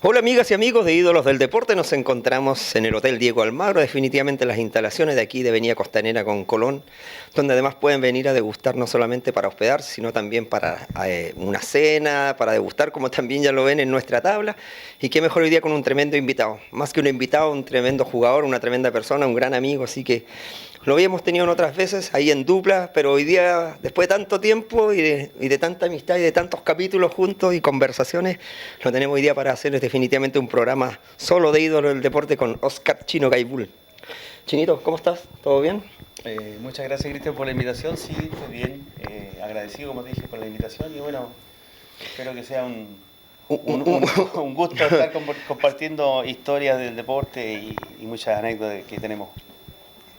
Hola amigas y amigos de Ídolos del Deporte, nos encontramos en el Hotel Diego Almagro, definitivamente las instalaciones de aquí de Avenida Costanera con Colón, donde además pueden venir a degustar no solamente para hospedarse, sino también para una cena, para degustar, como también ya lo ven en nuestra tabla. Y qué mejor hoy día con un tremendo invitado, más que un invitado, un tremendo jugador, una tremenda persona, un gran amigo, así que lo habíamos tenido en otras veces, ahí en dupla, pero hoy día, después de tanto tiempo y de tanta amistad y de tantos capítulos juntos y conversaciones, lo tenemos hoy día para hacer definitivamente un programa solo de ídolo del deporte con Oscar Chino Gaibul. Chinito, ¿cómo estás? ¿Todo bien? Muchas gracias, Cristian, por la invitación. Sí, estoy bien. Agradecido, como te dije, por la invitación. Y bueno, espero que sea un gusto estar compartiendo historias del deporte y muchas anécdotas que tenemos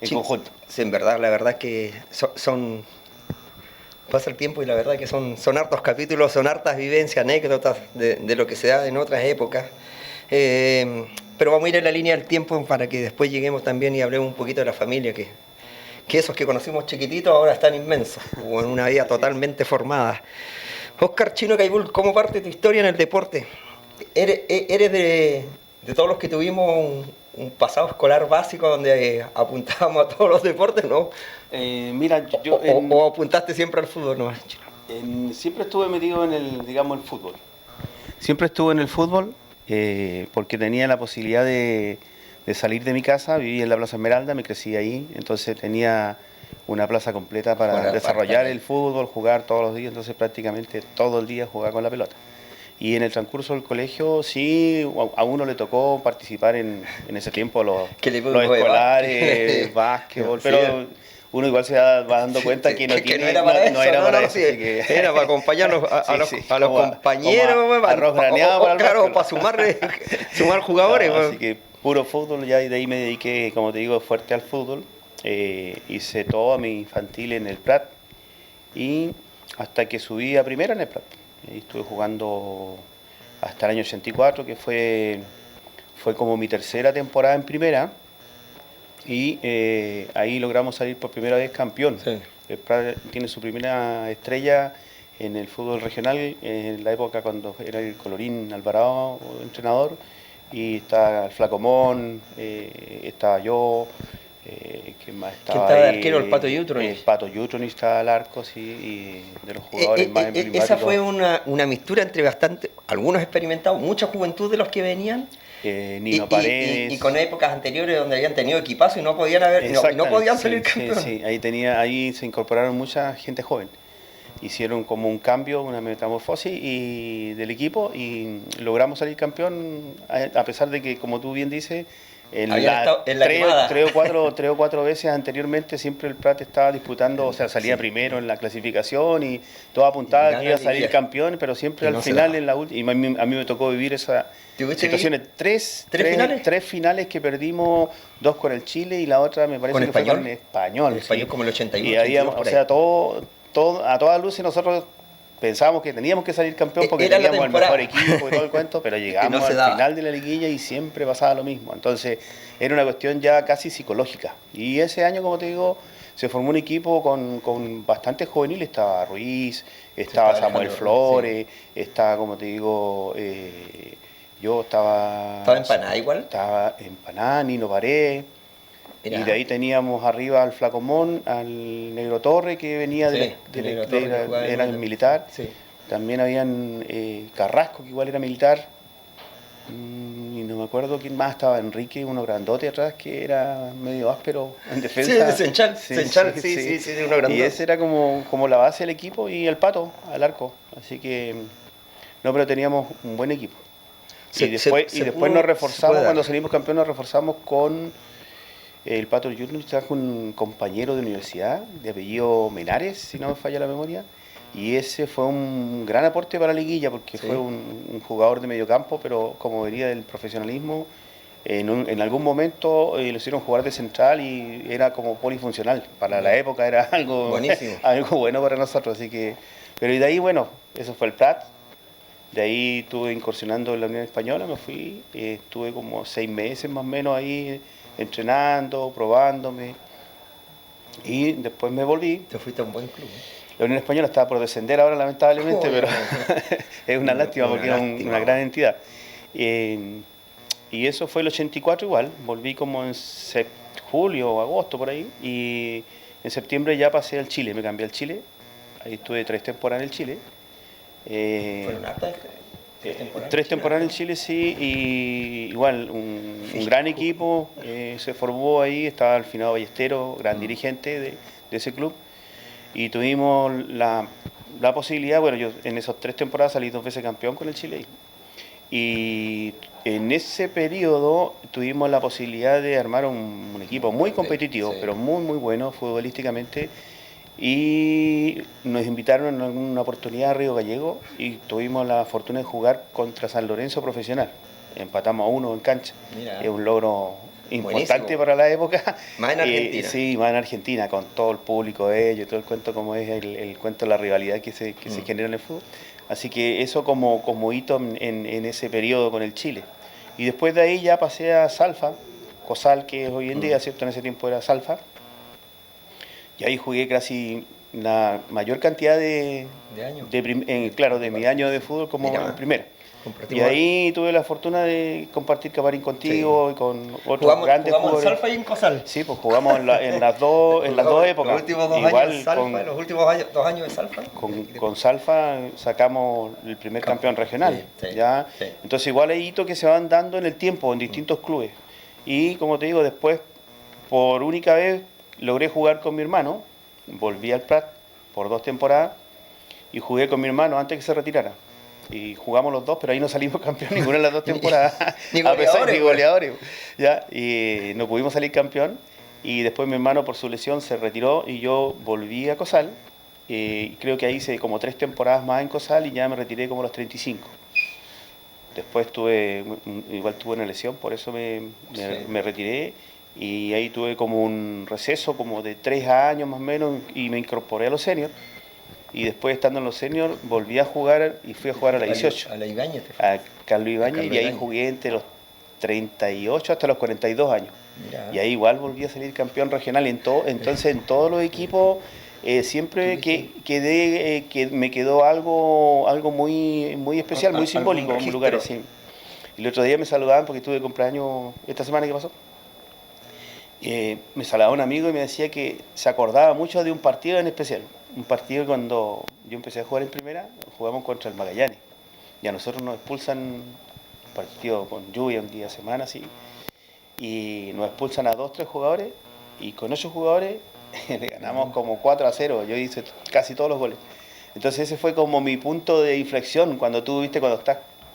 en conjunto. Sí, en verdad, la verdad que son pasa el tiempo y la verdad que son hartos capítulos, son hartas vivencias, anécdotas de lo que se da en otras épocas. Pero vamos a ir en la línea del tiempo para que después lleguemos también y hablemos un poquito de la familia, que esos que conocimos chiquititos ahora están inmensos, o en una vida totalmente formada. Oscar Chino Gaibul, ¿cómo parte tu historia en el deporte? ¿Eres de todos los que tuvimos un pasado escolar básico donde apuntábamos a todos los deportes, no? Mira, ¿O apuntaste siempre al fútbol nomás? siempre estuve metido en el fútbol. Siempre estuve en el fútbol porque tenía la posibilidad de salir de mi casa. Viví en la Plaza Esmeralda, me crecí ahí, entonces tenía una plaza completa para desarrollar el fútbol, jugar todos los días, entonces prácticamente todo el día jugaba con la pelota. Y en el transcurso del colegio sí, a uno le tocó participar en ese tiempo los escolares, básquetbol, pero uno igual se va dando cuenta que no era para eso. Era para acompañar a los compañeros, arroz graneado para sumar jugadores. No, así que puro fútbol, ya y de ahí me dediqué, como te digo, fuerte al fútbol. Hice todo mi infantil en el Prat y hasta que subí a primera en el Prat. Y estuve jugando hasta el año 84, que fue como mi tercera temporada en primera. Y ahí logramos salir por primera vez campeón. Sí. El Prat tiene su primera estrella en el fútbol regional en la época cuando era el Colorín Alvarado entrenador. Y está el Flacomón, estaba yo. ¿Quién más estaba? ¿Quién estaba de arquero? El Pato Yutroni. El Pato Yutroni estaba al arco, sí, y de los jugadores más emblemáticos. Esa fue una mistura entre algunos experimentados, mucha juventud de los que venían. Nino Paredes. Y con épocas anteriores donde habían tenido equipazo y no podían salir campeones. Sí, ahí se incorporaron mucha gente joven. Hicieron como un cambio, una metamorfosis del equipo y logramos salir campeón, a pesar de que, como tú bien dices, tres o cuatro veces anteriormente siempre el Prat estaba disputando, o sea, salía primero en la clasificación y todo apuntaba que iba a salir campeón, pero siempre al final, en la última, y a mí me tocó vivir esa situaciones. ¿Tres finales? Tres finales que perdimos, dos con el Chile y la otra me parece que fue con Español. Español como el 81. Y habíamos, o sea, a todas luces nosotros pensábamos que teníamos que salir campeón porque teníamos el mejor equipo y todo el cuento, pero llegamos al final de la liguilla y siempre pasaba lo mismo. Entonces era una cuestión ya casi psicológica. Y ese año, como te digo, se formó un equipo con bastante juvenil. Estaba Ruiz, estaba Samuel Flores, estaba, como te digo, yo estaba... ¿Estaba Empaná igual? Estaba Empaná, Nino Paredes. Y de ahí teníamos arriba al Flacomón, al Negro Torre, que venía era militar. Sí. También habían Carrasco, que igual era militar. Y no me acuerdo quién más estaba. Enrique, uno grandote atrás, que era medio áspero en defensa. Sí, uno grandote. Y ese era como la base del equipo y el Pato al arco. Así que, no, pero teníamos un buen equipo. Y después nos reforzamos, cuando salimos campeones, nos reforzamos con... El Pato Yutroni trajo un compañero de universidad de apellido Menares, si no me falla la memoria, y ese fue un gran aporte para la liguilla porque fue un jugador de mediocampo, pero como venía del profesionalismo, en algún momento lo hicieron jugar de central y era como polifuncional. Para la época era algo bueno para nosotros, así que... Pero y de ahí, bueno, eso fue el Prat. De ahí estuve incursionando en la Unión Española, me fui, estuve como 6 meses más o menos ahí, entrenando, probándome, y después me volví. Te fuiste a un buen club. La Unión Española estaba por descender ahora, lamentablemente, pero es una lástima porque era una gran entidad. Y eso fue el 84 igual, volví como en julio o agosto por ahí, y en septiembre ya pasé al Chile, me cambié al Chile, ahí estuve 3 temporadas en el Chile. ¿Fueron hartas? Tres temporadas en Chile, sí, y igual un gran equipo se formó ahí, estaba el Finado Ballesteros, gran dirigente de ese club, y tuvimos la posibilidad, bueno, yo en esas 3 temporadas salí 2 veces campeón con el Chile, y en ese periodo tuvimos la posibilidad de armar un equipo muy competitivo, sí, pero muy muy bueno futbolísticamente, y nos invitaron en una oportunidad a Río Gallego y tuvimos la fortuna de jugar contra San Lorenzo Profesional. Empatamos a 1 en cancha. Mira, es un logro importante. Buenísimo. Para la época. Más en Argentina. Sí, más en Argentina, con todo el público de ellos, todo el cuento, como es el cuento de la rivalidad que se genera en el fútbol. Así que eso como hito en ese periodo con el Chile. Y después de ahí ya pasé a Salfa, COSAL, que es hoy en día, ¿cierto? En ese tiempo era Salfa. Y ahí jugué casi la mayor cantidad de años. Claro, de mi año de fútbol como en primera. Y ahí tuve la fortuna de compartir camarín contigo, sí, y con otros grandes jugadores. ¿Jugamos en Salfa y en COSAL? Sí, pues jugamos en las dos épocas. Los últimos 2 años en Salfa, los últimos 2 años en Salfa. Con Salfa sacamos el primer campeón regional. Sí, ¿ya? Sí. Entonces igual hay hitos que se van dando en el tiempo, en distintos clubes. Y como te digo, después, por única vez, logré jugar con mi hermano, volví al Prat por 2 temporadas y jugué con mi hermano antes que se retirara. Y jugamos los dos, pero ahí no salimos campeón ninguna de las 2 temporadas. Ni goleadores. Ni goleadores. ¿Ya? Y no pudimos salir campeón. Y después mi hermano por su lesión se retiró y yo volví a COSAL. Creo que ahí hice como 3 temporadas más en COSAL y ya me retiré como a los 35. Después igual tuve una lesión, por eso me retiré. Y ahí tuve como un receso como de 3 años más o menos y me incorporé a los seniors. Y después, estando en los seniors, volví a jugar y fui a jugar a la 18. ¿A la Ibáñez? A Carlos Ibáñez, y ahí jugué entre los 38 hasta los 42 años. Mirá. Y ahí igual volví a salir campeón regional. Entonces, en todos los equipos, siempre que me quedó algo muy, muy especial, muy simbólico en lugares. Sí. Y el otro día me saludaban porque estuve de cumpleaños esta semana que pasó. Me saludaba un amigo y me decía que se acordaba mucho de un partido en especial. Un partido cuando yo empecé a jugar en primera, jugamos contra el Magallanes. Y a nosotros nos expulsan, un partido con lluvia, un día de semana así, y nos expulsan a 2, 3 jugadores, y con 8 jugadores le ganamos como 4-0. Yo hice casi todos los goles. Entonces ese fue como mi punto de inflexión. Cuando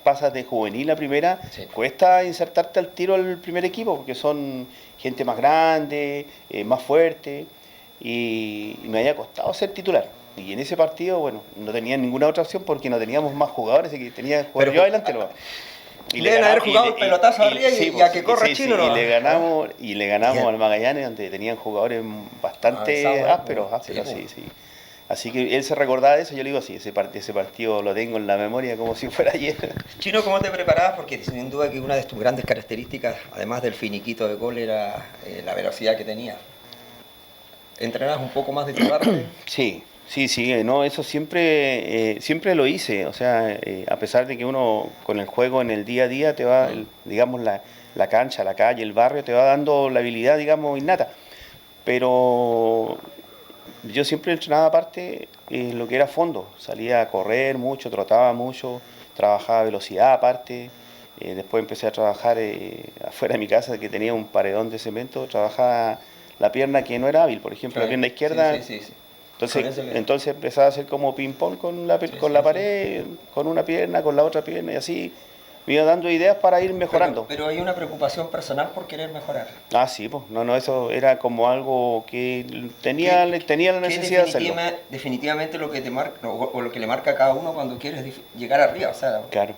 pasas de juvenil a primera, sí, cuesta insertarte al tiro al primer equipo, porque son gente más grande, más fuerte, y me había costado ser titular. Y en ese partido, bueno, no tenía ninguna otra opción porque no teníamos más jugadores, así que tenía que jugar yo adelante. Y deben haber jugado el pelotazo arriba y a que corra chino, ¿no? Y le ganamos al Magallanes, donde tenían jugadores bastante ásperos, sí. Así que él se recordaba de eso, yo le digo, sí, ese partido lo tengo en la memoria como si fuera ayer. Chino, ¿cómo te preparabas? Porque sin duda que una de tus grandes características, además del finiquito de gol, era la velocidad que tenías. ¿Entrenabas un poco más de tu parte? Sí, no, eso siempre lo hice. O sea, a pesar de que uno con el juego en el día a día te va, digamos, la cancha, la calle, el barrio, te va dando la habilidad, digamos, innata. Pero yo siempre entrenaba aparte lo que era fondo. Salía a correr mucho, trotaba mucho, trabajaba velocidad aparte. Después empecé a trabajar afuera de mi casa, que tenía un paredón de cemento, trabajaba la pierna que no era hábil, por ejemplo, la pierna izquierda. Sí. Entonces empezaba a hacer como ping-pong con la pared, con una pierna, con la otra pierna, y así me iba dando ideas para ir mejorando. Pero hay una preocupación personal por querer mejorar. Ah, sí, pues, no, eso era como algo que tenía la necesidad de hacerlo. Definitivamente lo que te marca, o lo que le marca a cada uno cuando quieres llegar arriba, o sea. Claro.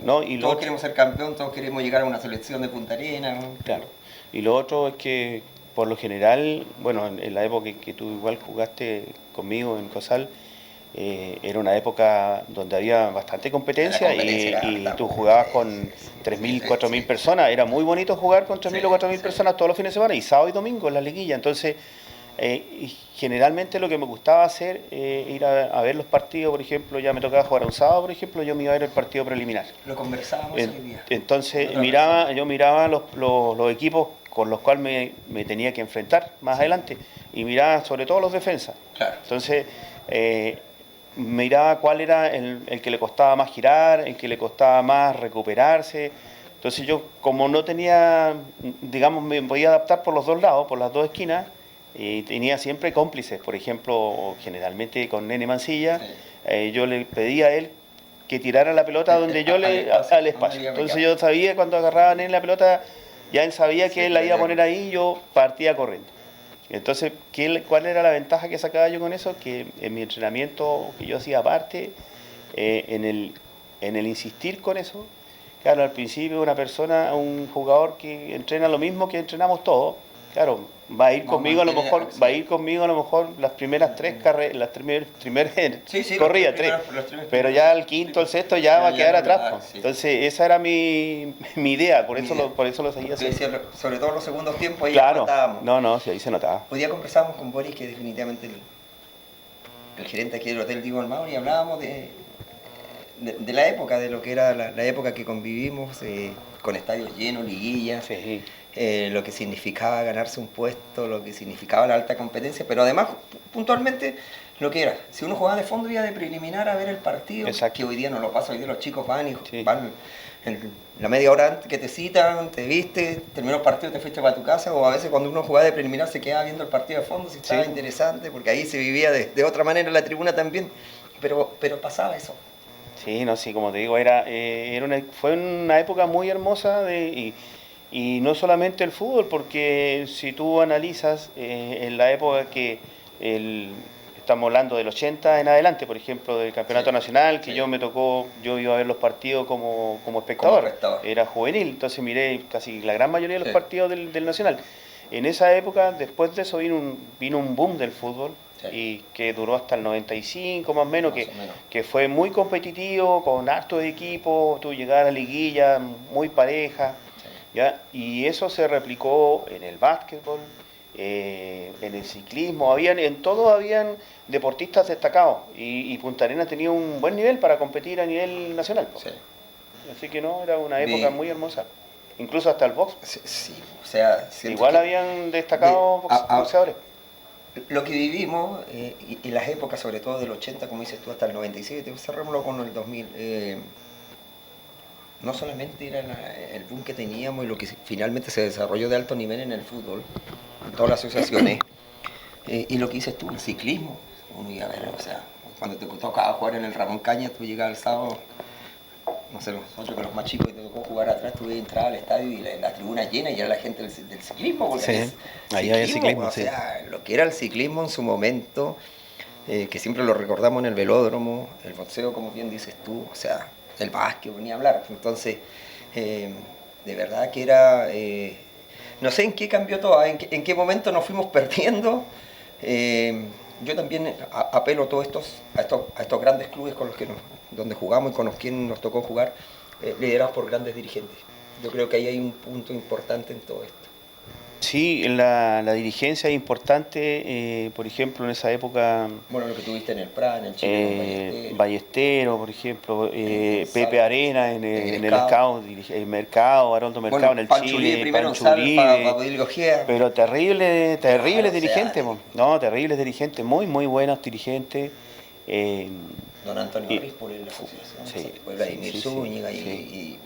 No, y todos queremos ser campeón, todos queremos llegar a una selección de Punta Arenas, ¿no? Claro. Y lo otro es que, por lo general, bueno, en la época que tú igual jugaste conmigo en COSAL, era una época donde había bastante competencia y tú jugabas con 3.000, 4.000 personas. Era muy bonito jugar con 3.000 o 4.000 personas todos los fines de semana, y sábado y domingo en la liguilla. Entonces, Y generalmente lo que me gustaba hacer ir a ver los partidos, por ejemplo, ya me tocaba jugar un sábado, por ejemplo, yo me iba a ver el partido preliminar. Lo conversábamos hoy día. Entonces yo miraba los equipos con los cuales me tenía que enfrentar más adelante y miraba sobre todo los defensas. Claro. Entonces miraba cuál era el que le costaba más girar, el que le costaba más recuperarse. Entonces yo, como no tenía, digamos, me podía adaptar por los dos lados, por las dos esquinas, y tenía siempre cómplices. Por ejemplo, generalmente con Nene Mancilla, yo le pedía a él que tirara la pelota donde yo al espacio. Entonces yo sabía cuando agarraba a Nene la pelota, ya él sabía que él la iba a poner ahí y yo partía corriendo. Entonces, ¿cuál era la ventaja que sacaba yo con eso? Que en mi entrenamiento que yo hacía aparte, en el insistir con eso, claro, al principio un jugador que entrena lo mismo que entrenamos todos, claro, va a ir conmigo a lo mejor las primeras tres carreras, las primeras corridas, pero ya al quinto, el sexto ya va a quedar atrás. Sí. Entonces esa era mi idea, por eso lo seguía haciendo. Sobre todo los segundos tiempos ahí notábamos. No, sí, ahí se notaba. Hoy día conversábamos con Boris, que definitivamente el gerente aquí del Hotel Diego Almagro, y hablábamos de la época, de lo que era la época que convivimos, con estadios llenos, liguillas. Sí. Lo que significaba ganarse un puesto, lo que significaba la alta competencia, pero además, puntualmente, lo que era. Si uno jugaba de fondo, iba de preliminar a ver el partido. Exacto. Que hoy día no lo pasa, hoy día los chicos van van en la media hora antes que te citan, te viste, terminó el partido, te fuiste para tu casa, o a veces cuando uno jugaba de preliminar se quedaba viendo el partido de fondo, si estaba interesante, porque ahí se vivía de otra manera en la tribuna también, pero pasaba eso. Sí, no, sí, como te digo, fue una época muy hermosa y no solamente el fútbol, porque si tú analizas en la época que estamos hablando del 80 en adelante, por ejemplo, del campeonato nacional, que yo iba a ver los partidos como espectador, era juvenil, entonces miré casi la gran mayoría de los partidos del nacional. En esa época, después de eso, vino un boom del fútbol, y que duró hasta el 95 más o menos, que fue muy competitivo, con hartos equipos, tú llegabas a la liguilla muy pareja, ¿ya? Y eso se replicó en el básquetbol, en el ciclismo, en todo habían deportistas destacados, y Punta Arenas tenía un buen nivel para competir a nivel nacional. Sí. Así que era una época muy hermosa. Incluso hasta el box. Sí, o sea, igual habían destacados boxeadores. Lo que vivimos, y las épocas, sobre todo del 80, como dices tú, hasta el 97, cerrémoslo con el 2000, no solamente era el boom que teníamos y lo que finalmente se desarrolló de alto nivel en el fútbol, en todas las asociaciones, y lo que dices tú, el ciclismo. Uno iba a ver, o sea, cuando te tocaba jugar en el Ramón Cañas, tú llegabas el sábado, no sé, nosotros que los más chicos, y te tocó jugar atrás, tú entrabas al estadio y la tribuna llena y era la gente del ciclismo. Porque ahí había ciclismo, o sea, lo que era el ciclismo en su momento, que siempre lo recordamos en el velódromo, el boxeo, como bien dices tú, o sea, el básquet, ni hablar. Entonces, de verdad que era, no sé en qué cambió todo, en qué momento nos fuimos perdiendo. Yo también apelo a estos grandes clubes con los que donde jugamos y con los quienes nos tocó jugar, liderados por grandes dirigentes. Yo creo que ahí hay un punto importante en todo esto. Sí, la dirigencia es importante, por ejemplo, en esa época... Bueno, lo que tuviste en el Prat, en el Chile, Ballestero, por ejemplo, Pepe Arena en el Scout, el Mercado, Haroldo Mercado en el Chile, Pancho Uribe, pero terribles dirigentes, terribles dirigentes, muy buenos dirigentes. Don Antonio Rispol en la asociación, Vladimir Zúñiga y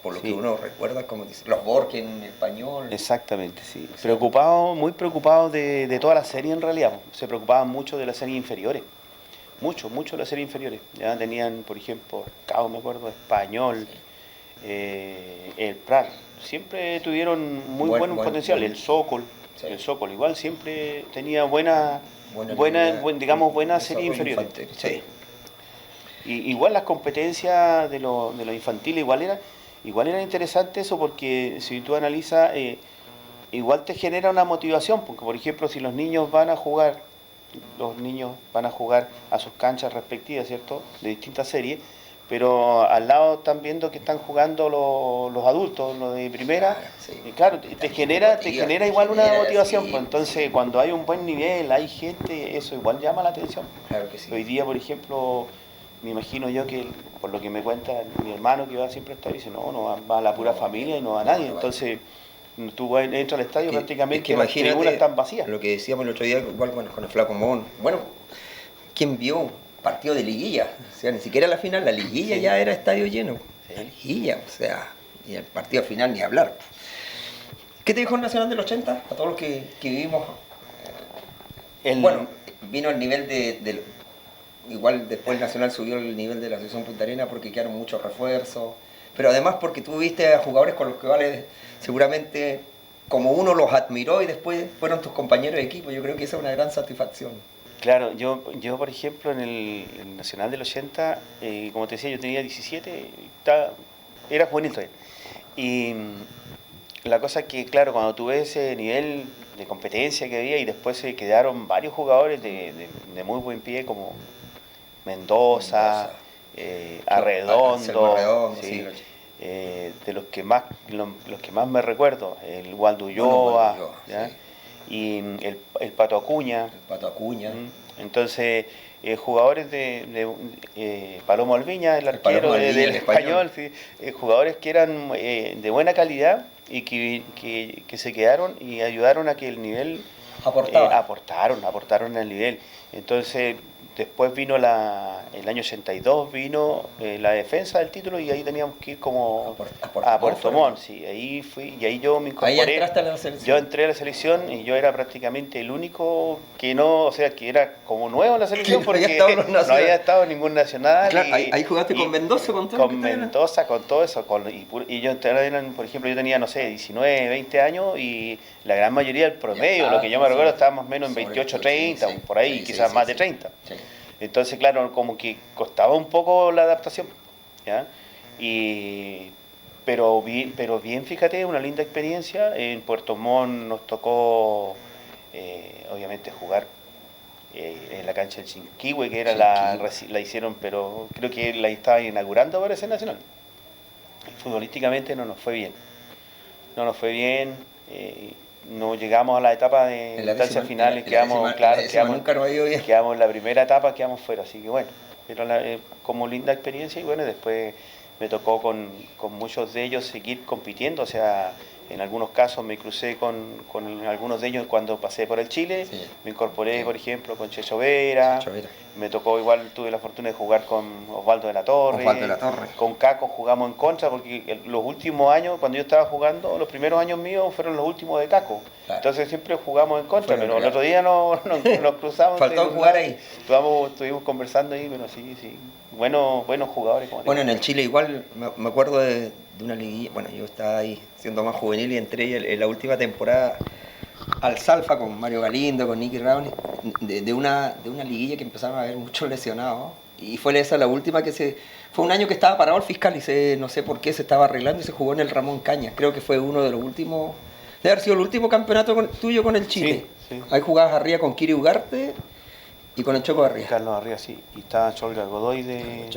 por lo que uno recuerda, como dice, los Borges en español. Exactamente, sí. Muy preocupados de toda la serie en realidad. Se preocupaban mucho de las series inferiores. Mucho de las series inferiores. Ya tenían, por ejemplo, me acuerdo, Español, el Prat. Siempre tuvieron muy buen potencial. El Sokol. Sí. El Sokol igual siempre tenía buena serie inferior. Sí. Igual las competencias de lo infantil igual era interesante eso, porque si tú analizas, igual te genera una motivación, porque por ejemplo si los niños van a jugar a sus canchas respectivas, ¿cierto?, de distintas series, pero al lado están viendo que están jugando los adultos, los de primera, Claro, sí. y claro, te genera igual una motivación, sí, pues entonces sí. cuando hay un buen nivel, hay gente, eso igual llama la atención. Claro que sí. Hoy día, por ejemplo, me imagino yo que, por lo que me cuenta mi hermano que va siempre al estadio, dice, no, va la pura familia y no va nadie, entonces tú entras al estadio, prácticamente las tribunas están vacías. Lo que decíamos el otro día, igual con el Flaco Mon, bueno, ¿quién vio un partido de liguilla? O sea, ni siquiera la final, la liguilla ya era estadio lleno. La liguilla, o sea, y el partido final ni hablar. ¿Qué te dijo el Nacional del 80? A todos los que vivimos. Bueno, vino el nivel igual después el Nacional subió el nivel de la Asociación Punta Arenas porque quedaron muchos refuerzos, pero además porque tú viste a jugadores con los que seguramente como uno los admiró y después fueron tus compañeros de equipo. Yo creo que esa es una gran satisfacción. Claro, yo por ejemplo en el Nacional del 80, como te decía, yo tenía 17, era juvenil todavía. Y la cosa es que, claro, cuando tú ves ese nivel de competencia que había y después se quedaron varios jugadores de muy buen pie como Mendoza, Arredondo, sí, de los que más me recuerdo, el Waldo Ulloa, ¿ya? Y el Pato Acuña. El Pato Acuña. Entonces, jugadores de Palomo Alviña, el arquero del Español, sí, jugadores que eran de buena calidad y que se quedaron y ayudaron a que el nivel aportaron al nivel. Entonces, después vino el año 82, vino la defensa del título y ahí teníamos que ir como a Puerto Montt, sí, ahí fui y ahí yo me incorporé. Ahí entraste a la selección. Yo entré a la selección y yo era prácticamente el único que no, o sea, que era como nuevo en la selección porque no había estado en ningún nacional. Claro, ahí jugaste con Mendoza, con Mendoza, con todo eso, y yo por ejemplo, yo tenía, no sé, 19, 20 años y la gran mayoría del promedio, lo que yo me recuerdo, estaba más o menos en 28, 30, por ahí, quizás más de 30. Sí. Entonces, claro, como que costaba un poco la adaptación, ¿ya? Pero bien, fíjate, una linda experiencia. En Puerto Montt nos tocó, obviamente, jugar en la cancha del Chinquihue, que era la hicieron, pero creo que la estaba inaugurando para ese nacional. Futbolísticamente no nos fue bien. No llegamos a la etapa de instancias finales, quedamos en la primera etapa, quedamos fuera, así que bueno, pero como linda experiencia y bueno, después me tocó con muchos de ellos seguir compitiendo, o sea, en algunos casos me crucé con algunos de ellos cuando pasé por el Chile, sí. Me incorporé, por ejemplo, con Checho Vera, me tocó igual, tuve la fortuna de jugar con Osvaldo de la Torre, con Caco jugamos en contra, porque los últimos años, cuando yo estaba jugando, los primeros años míos fueron los últimos de Caco, claro. Entonces siempre jugamos en contra, pero el otro día nos cruzamos. Faltó jugar ahí. Estuvimos conversando ahí, pero sí, buenos jugadores. Bueno, en el Chile igual, me acuerdo de una liguilla, bueno, yo estaba ahí siendo más juvenil y entré en la última temporada al Salfa con Mario Galindo, con Nicky Raúl, de una liguilla que empezaron a haber muchos lesionados. Y fue esa la última fue un año que estaba parado el fiscal y no sé por qué se estaba arreglando y se jugó en el Ramón Cañas. Creo que fue uno de los últimos, debe haber sido el último campeonato tuyo con el Chile. Sí. Ahí jugabas arriba con Kiri Ugarte y con el Choco Arriba. Carlos Arriba, sí. Y estaba Cholga Godoy de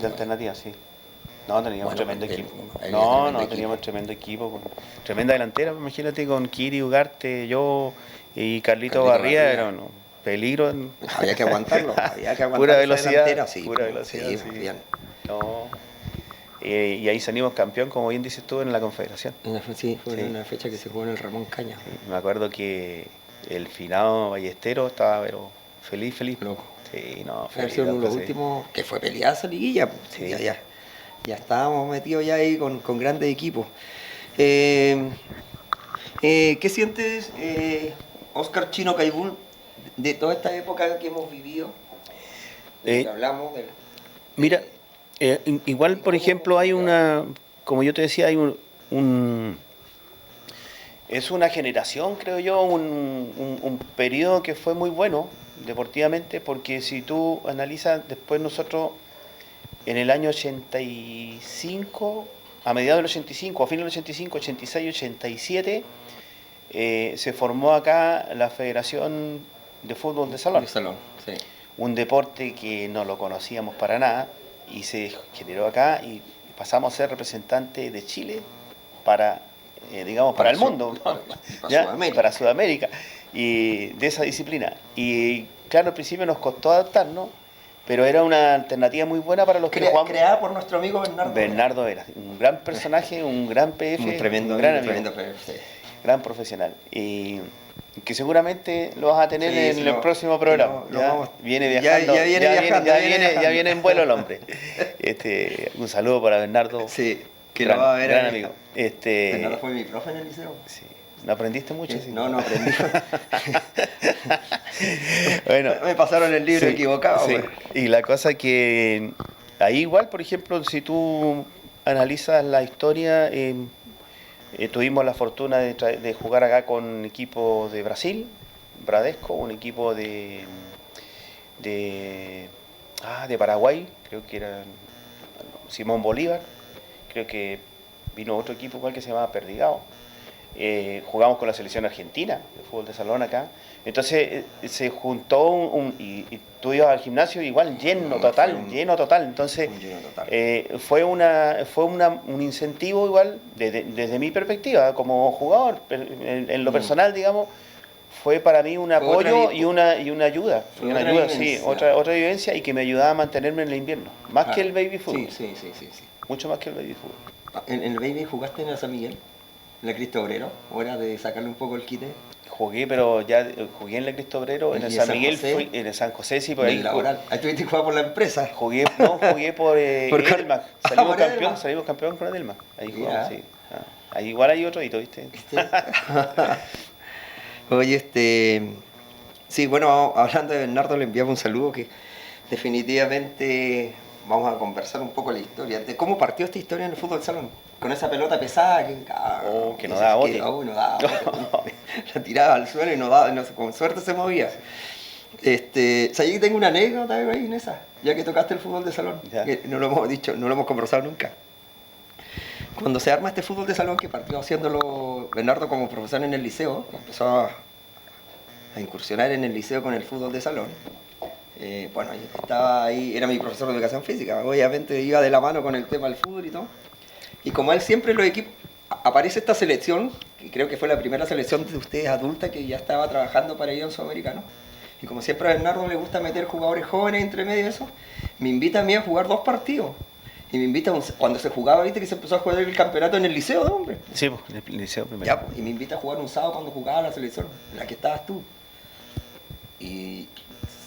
Alternativa, sí. No, teníamos tremendo equipo. Teníamos tremendo equipo, con tremenda delantera, imagínate, con Kiri Ugarte, yo y Carlito Barría, era un peligro. Había que aguantarlo, pura velocidad. Sí, pura velocidad, sí. Bien. No. Y ahí salimos campeón, como bien dices tú, en la Confederación. Fue una fecha que se jugó en el Ramón Cañas. Sí, me acuerdo que el finado Ballestero estaba feliz. Loco. Sí, no, feliz. Fue uno de los últimos, que fue peleada esa liguilla. Sí. Ya estábamos metidos ya ahí con grandes equipos. ¿Qué sientes, Oscar Chino Caibún, de toda esta época que hemos vivido? Que hablamos de... Mira, igual, por ejemplo, hay como yo te decía, hay es una generación, creo yo, un periodo que fue muy bueno deportivamente, porque si tú analizas, después nosotros en el año 85, a mediados del 85, a fines del 85, 86, 87, se formó acá la Federación de Fútbol de Salón. Sí. Un deporte que no lo conocíamos para nada y se generó acá y pasamos a ser representantes de Chile para, digamos, para el mundo, para Sudamérica, y de esa disciplina. Y claro, al principio nos costó adaptarnos, pero era una alternativa muy buena para los que jugamos. Creada por nuestro amigo Bernardo. Bernardo Vera, un gran personaje, un gran PF, un tremendo, un gran amigo, amigo, tremendo PF, sí. Gran profesional. Y que seguramente lo vas a tener en el próximo programa. Viene viajando, ya viene en vuelo el hombre. Un saludo para Bernardo. Sí, que gran, lo va a ver. Gran amigo. Bernardo fue mi profe en el liceo. Sí. ¿No aprendiste mucho? Sí, no aprendí. Bueno, me pasaron el libro equivocado. Sí. Y la cosa que ahí igual, por ejemplo, si tú analizas la historia, tuvimos la fortuna de jugar acá con un equipo de Brasil, Bradesco, un equipo de Paraguay, creo que era Simón Bolívar, creo que vino otro equipo igual que se llamaba Perdigao. Jugamos con la selección argentina de fútbol de salón acá, entonces se juntó y tú ibas al gimnasio igual lleno total, entonces fue un incentivo igual desde mi perspectiva como jugador, en lo personal, digamos, fue para mí un apoyo y una ayuda, otra vivencia, y que me ayudaba a mantenerme en el invierno, más que el baby fútbol. Sí. Mucho más que el baby fútbol. ¿En el baby jugaste en el San Miguel? ¿En la Cristo Obrero? ¿Hora de sacarle un poco el quite? Jugué, pero ya jugué en la Cristo Obrero, en el San Miguel, fui, en el San José, sí, por ahí. Ahí tuviste que jugar por la empresa. Jugué por Edelmac. Salimos campeón con Edelmac. Ahí jugamos, sí. Ahí igual hay otro hito, ¿viste? Oye, sí, bueno, hablando de Bernardo, le enviamos un saludo que definitivamente vamos a conversar un poco la historia, de cómo partió esta historia en el fútbol salón. Con esa pelota pesada que no daba bote. La tiraba al suelo y con suerte se movía. ¿Sabes que tengo una anécdota ahí en esa? Ya que tocaste el fútbol de salón, que no lo hemos dicho, no lo hemos conversado nunca. Cuando se arma este fútbol de salón, que partió haciéndolo Bernardo como profesor en el liceo, empezó a incursionar en el liceo con el fútbol de salón. Bueno, estaba ahí, era mi profesor de educación física, obviamente iba de la mano con el tema del fútbol y todo. Y como él siempre en los equipos, aparece esta selección, que creo que fue la primera selección de ustedes adulta que ya estaba trabajando para ellos en Sudamericano. Y como siempre a Bernardo le gusta meter jugadores jóvenes entre medio de eso, me invita a mí a jugar 2 partidos. Y me invita, cuando se jugaba, viste que se empezó a jugar el campeonato en el liceo, ¿no, hombre? Sí, en el liceo primero. Ya, y me invita a jugar un sábado cuando jugaba la selección, en la que estabas tú. Y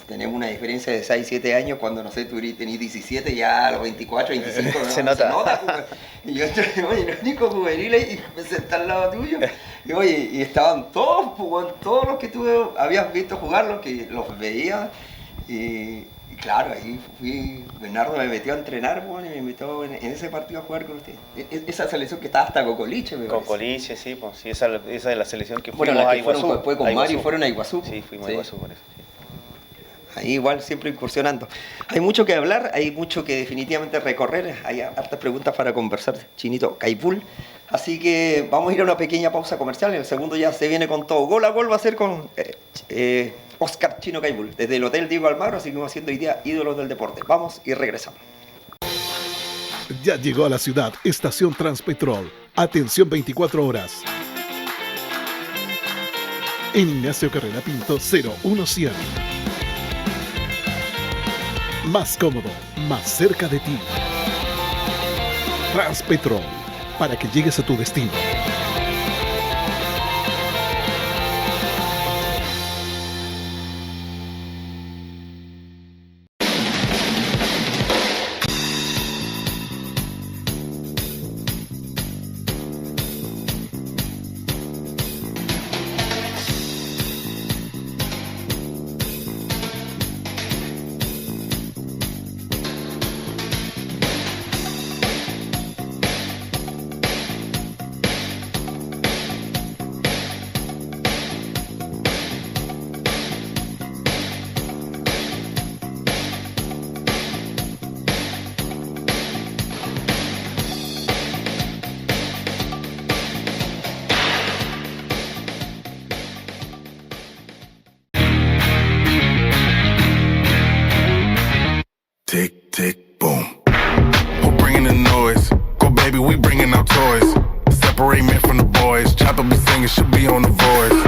tenemos una diferencia de 6, 7 años, cuando, no sé, tú tenías 17, ya a los 24, 25, se nota. Y yo estoy, oye, los únicos juveniles, y me senté al lado tuyo. Y oye, y estaban todos los que tú habías visto jugar, que los veía. Y claro, ahí Bernardo me metió a entrenar, y me invitó en ese partido a jugar con usted. Esa selección que estaba hasta Cocoliche, me parece. Cocoliche, sí, pues, sí, esa es la selección que fuimos a Iguazú. Después con Mario fueron a Iguazú. Sí, fuimos a Iguazú por eso. Ahí igual siempre incursionando. Hay mucho que hablar, hay mucho que definitivamente recorrer, hay hartas preguntas para conversar, Chinito Caipul. Así que vamos a ir a una pequeña pausa comercial, el segundo ya se viene con todo. Gol a gol va a ser con Oscar Chino Caipul, desde el Hotel Diego Almagro, seguimos haciendo hoy día ídolos del deporte. Vamos y regresamos. Ya llegó a la ciudad Estación Transpetrol. Atención 24 horas. En Ignacio Carrera Pinto 01100. Más cómodo, más cerca de ti. Transpetrol, para que llegues a tu destino. Tick, tick, boom. we bringing out toys. Separate men from the boys. Chopper be singing, should be on the voice.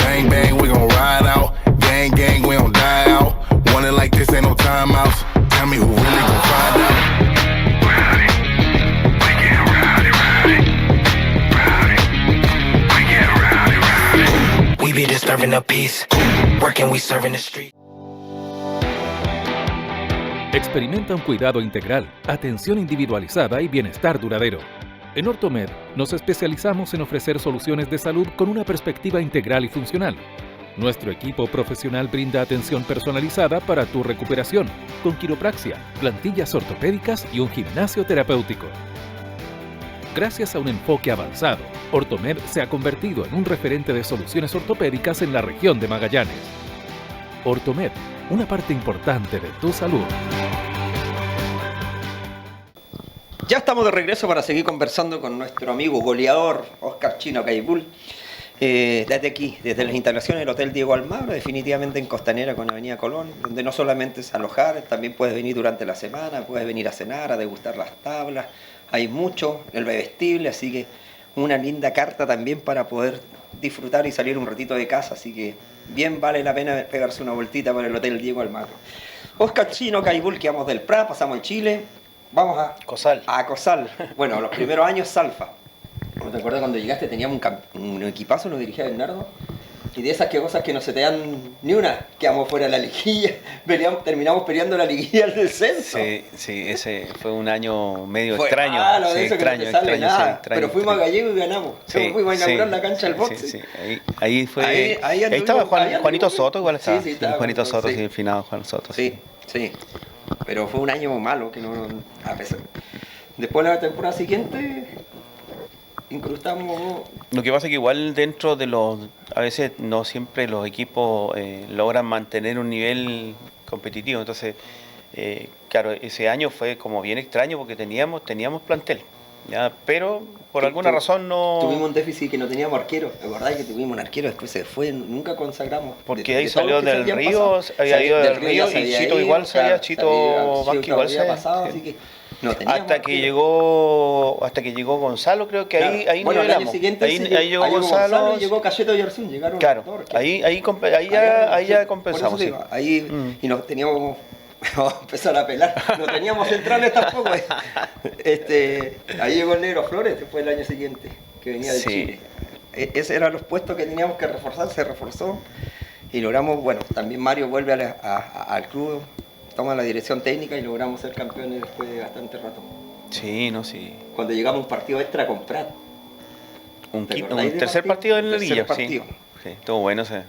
Bang, bang, we gon' ride out. Gang, gang, we don't die out. Want it like this, ain't no timeouts. Tell me who really gon' find out. Rowdy, we get rowdy, rowdy. Rowdy, we get rowdy, rowdy. We be disturbing the peace. Working, we serving the street. Experimenta un cuidado integral, atención individualizada y bienestar duradero. En Ortomed nos especializamos en ofrecer soluciones de salud con una perspectiva integral y funcional. Nuestro equipo profesional brinda atención personalizada para tu recuperación, con quiropraxia, plantillas ortopédicas y un gimnasio terapéutico. Gracias a un enfoque avanzado, Ortomed se ha convertido en un referente de soluciones ortopédicas en la región de Magallanes. Ortomed, una parte importante de tu salud. Ya estamos de regreso para seguir conversando con nuestro amigo goleador Oscar Chino Caibul. Desde aquí, desde las instalaciones del Hotel Diego Almagro, definitivamente en Costanera con Avenida Colón, donde no solamente es alojar, también puedes venir durante la semana, puedes venir a cenar, a degustar las tablas. Hay mucho, el bebestible, así que una linda carta también para poder disfrutar y salir un ratito de casa, así que bien vale la pena pegarse una vueltita por el Hotel Diego Almagro. Oscar Chino Caibul, que vamos del Prat, pasamos al Chile, vamos a Cosal. A Cosal. Bueno, los primeros años Salfa. ¿No te acuerdas cuando llegaste? Teníamos un equipazo, nos dirigía Bernardo. Y de esas cosas que no se te dan ni una, quedamos fuera de la liguilla, terminamos peleando la liguilla al descenso. Sí, ese fue un año medio extraño. Sí, de eso extraño, que no te sale nada. Extraño, pero fuimos a Gallego y ganamos. Sí, fuimos a inaugurar la cancha del boxe. Sí. Ahí fue. Ahí estaba Juanito Soto, igual estaba. Sí, Juanito Soto, sí, el finado Juan Soto. Sí. Pero fue un año malo, que no, a pesar. Después de la temporada siguiente incrustamos. Lo que pasa es que igual dentro de a veces no siempre los equipos logran mantener un nivel competitivo, entonces claro, ese año fue como bien extraño porque teníamos plantel, ¿ya? Pero por alguna razón no... Tuvimos un déficit que no teníamos arquero, la verdad es que tuvimos un arquero, después se fue, nunca consagramos. Porque ahí salió del Río, había ido del Río y Chito igual salía, Chito Vázquez igual salía. Así que no hasta que llegó Gonzalo, creo que claro. ahí bueno, nivelamos. El año siguiente ahí llegó Gonzalo y llegó Cayeto y Arzún, llegaron claro, todos. Ahí ya compensamos. Sí. Y nos teníamos vamos a empezar a pelar, no teníamos centrales tampoco. Ahí llegó el Negro Flores, después el año siguiente, que venía de Chile. Esos eran los puestos que teníamos que reforzar, se reforzó y logramos, bueno, también Mario vuelve al club, toma la dirección técnica y logramos ser campeones después de bastante rato. Sí. Cuando llegamos a un partido extra con Prat. Un tercer partido en la liga, sí. Estuvo bueno ese.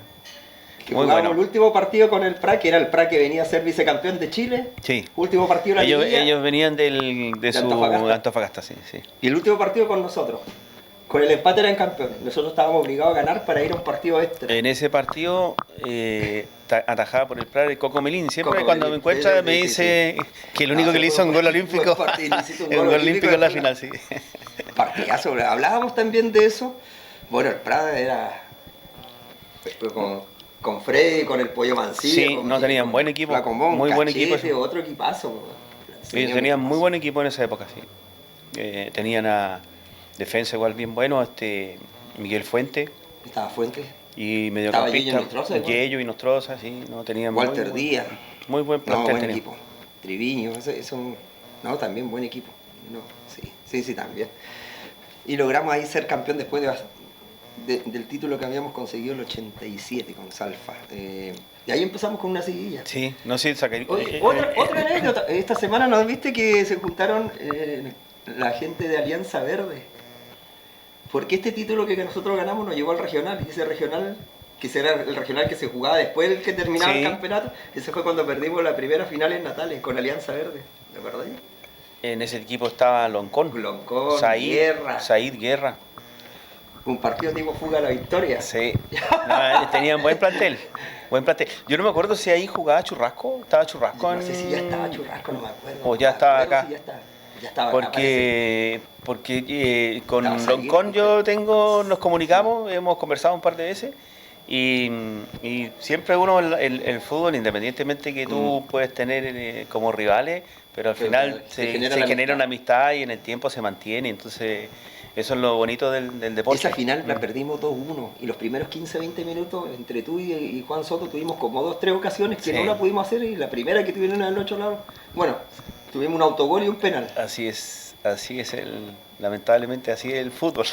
Muy bueno. El último partido con el Prat, que era el Prat que venía a ser vicecampeón de Chile. Sí. Último partido de la liguilla. Ellos venían de Antofagasta, sí. Y el último partido con nosotros. Con el empate eran campeones. Nosotros estábamos obligados a ganar para ir a un partido extra. En ese partido, atajada por el Prat, el Coco Melín. Siempre cuando me encuentra me dice que el único que le hizo un gol olímpico. Un gol olímpico en la final, sí. Partidazo. Hablábamos también de eso. Bueno, el Prat era con Freddy, con el Pollo Mancilla. Sí, no tenían buen equipo. Muy buen equipo. Otro equipazo. Tenían muy buen equipo en esa época, sí. Tenían a defensa igual bien bueno, Miguel Fuente. Estaba Fuente. Y mediocampista, Yello y Nostroza, sí, no tenían Walter Díaz. Muy buen plantel. Buen equipo. Triviño, eso, no, también buen equipo. No, sí, también. Y logramos ahí ser campeón después del título que habíamos conseguido el 87 con Salfa. Y ahí empezamos con una seguidilla. Sí, no sé, saqué. Otra anécdota. Esta semana nos viste que se juntaron la gente de Alianza Verde. Porque este título que nosotros ganamos nos llevó al regional. Y ese regional, que será el regional que se jugaba después del que terminaba el campeonato, ese fue cuando perdimos la primera final en Natales con Alianza Verde. ¿De verdad? En ese equipo estaba Loncón, Said Guerra. Un partido tipo fuga a la victoria. Sí. No, tenían buen plantel. Yo no me acuerdo si ahí jugaba Churrasco. ¿Estaba Churrasco? No sé si ya estaba Churrasco, no me acuerdo. O ya estaba acá. Si ya estaba porque con Loncón nos comunicamos, hemos conversado un par de veces Y siempre uno, el fútbol, independientemente que tú puedes tener como rivales, pero al final se genera una amistad y en el tiempo se mantiene. Entonces, eso es lo bonito del deporte. Esa final la perdimos 2-1 y los primeros 15-20 minutos entre tú y Juan Soto tuvimos como 2-3 ocasiones que no la pudimos hacer, y la primera que tuvieron en el otro lado, bueno, tuvimos un autogol y un penal. Así es lamentablemente así es el fútbol.